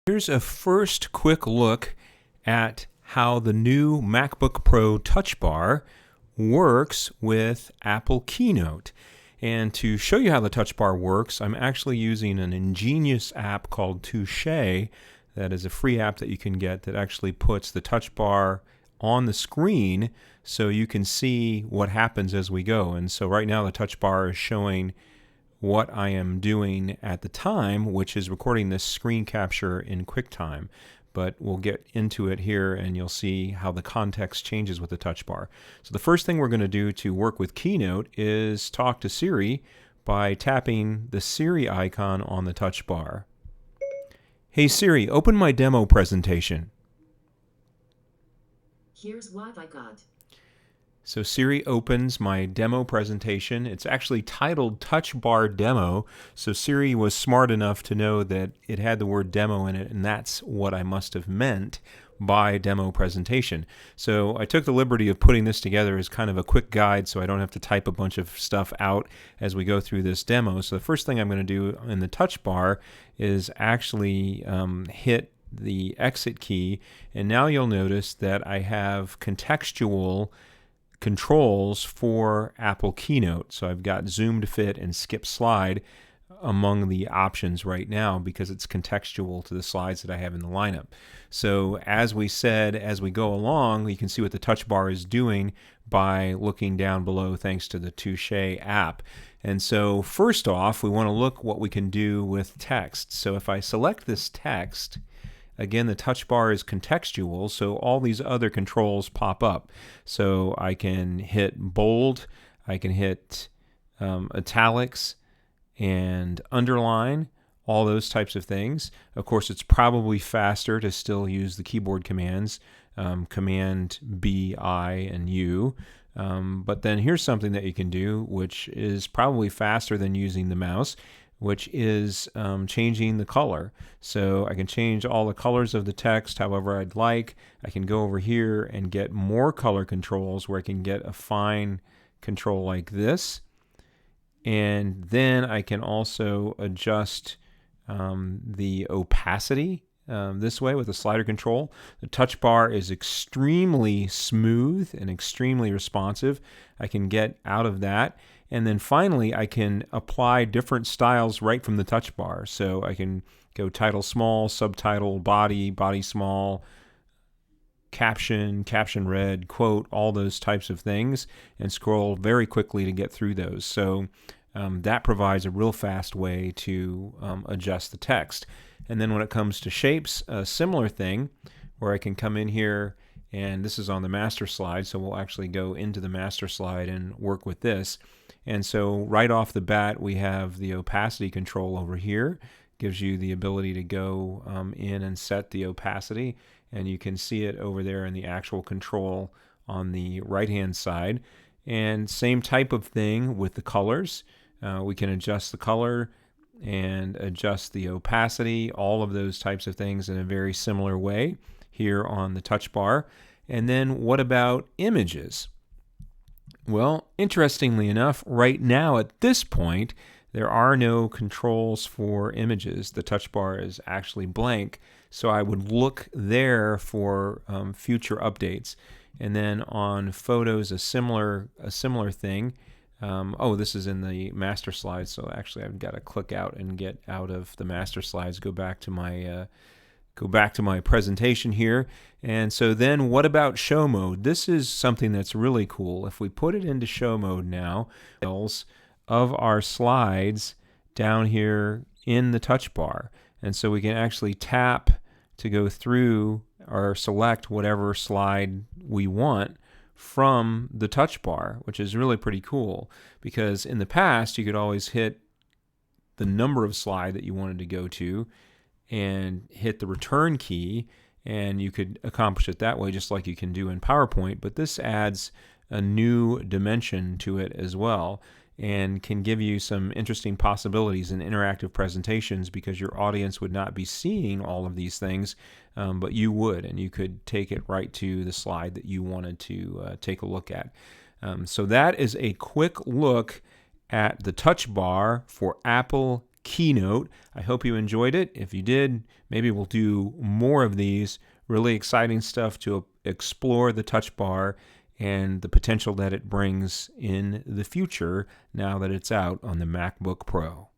Here's a first quick look at how the new MacBook Pro Touch Bar works with Apple Keynote. And to show you how the Touch Bar works, I'm actually using an ingenious app called Touche. That is a free app that you can get that actually puts the Touch Bar on the screen so you can see what happens as we go. And so right now the Touch Bar is showing what I am doing at the time, which is recording this screen capture in QuickTime. But we'll get into it here and you'll see how the context changes with the Touch Bar. So the first thing we're going to do to work with Keynote is talk to Siri by tapping the Siri icon on the Touch Bar. Hey Siri, open my demo presentation. Here's what I got. So Siri opens my demo presentation. It's actually titled Touch Bar Demo. So Siri was smart enough to know that it had the word demo in it, and that's what I must have meant by demo presentation. So I took the liberty of putting this together as kind of a quick guide so I don't have to type a bunch of stuff out as we go through this demo. So the first thing I'm going to do in the Touch Bar is actually hit the exit key, and now you'll notice that I have contextual controls for Apple Keynote. So I've got zoom to fit and skip slide among the options right now because it's contextual to the slides that I have in the lineup. So as we said, as we go along, you can see what the Touch Bar is doing by looking down below thanks to the Touche app. And so first off, we want to look what we can do with text. So if I select this text, again, the Touch Bar is contextual, so all these other controls pop up. So I can hit bold, I can hit italics and underline, all those types of things. Of course, it's probably faster to still use the keyboard commands, Command B, I, and U. But then here's something that you can do, which is probably faster than using the mouse, which is changing the color. So I can change all the colors of the text however I'd like. I can go over here and get more color controls where I can get a fine control like this. And then I can also adjust the opacity this way with the slider control. The Touch Bar is extremely smooth and extremely responsive. I can get out of that. And then finally, I can apply different styles right from the Touch Bar. So I can go title small, subtitle, body, body small, caption, caption red, quote, all those types of things, and scroll very quickly to get through those. So that provides a real fast way to adjust the text. And then when it comes to shapes, a similar thing where I can come in here, and this is on the master slide, so we'll actually go into the master slide and work with this. And so right off the bat, we have the opacity control over here. Gives you the ability to go in and set the opacity, and you can see it over there in the actual control on the right-hand side. And same type of thing with the colors. We can adjust the color and adjust the opacity, all of those types of things in a very similar way here on the Touch Bar. And then what about images? Well, interestingly enough, right now at this point, there are no controls for images. The Touch Bar is actually blank, so I would look there for future updates. And then on photos, a similar thing. This is in the master slides, so actually I've got to click out and get out of the master slides, go back to my presentation here. And so then what about show mode? This is something that's really cool. If we put it into show mode now, of our slides down here in the Touch Bar. And so we can actually tap to go through or select whatever slide we want from the Touch Bar, which is really pretty cool because in the past you could always hit the number of slide that you wanted to go to and hit the return key, and you could accomplish it that way just like you can do in PowerPoint. But this adds a new dimension to it as well and can give you some interesting possibilities in interactive presentations because your audience would not be seeing all of these things, but you would, and you could take it right to the slide that you wanted to take a look at. So that is a quick look at the Touch Bar for Apple Keynote. I hope you enjoyed it. If you did, maybe we'll do more of these. Really exciting stuff to explore the Touch Bar and the potential that it brings in the future now that it's out on the MacBook Pro.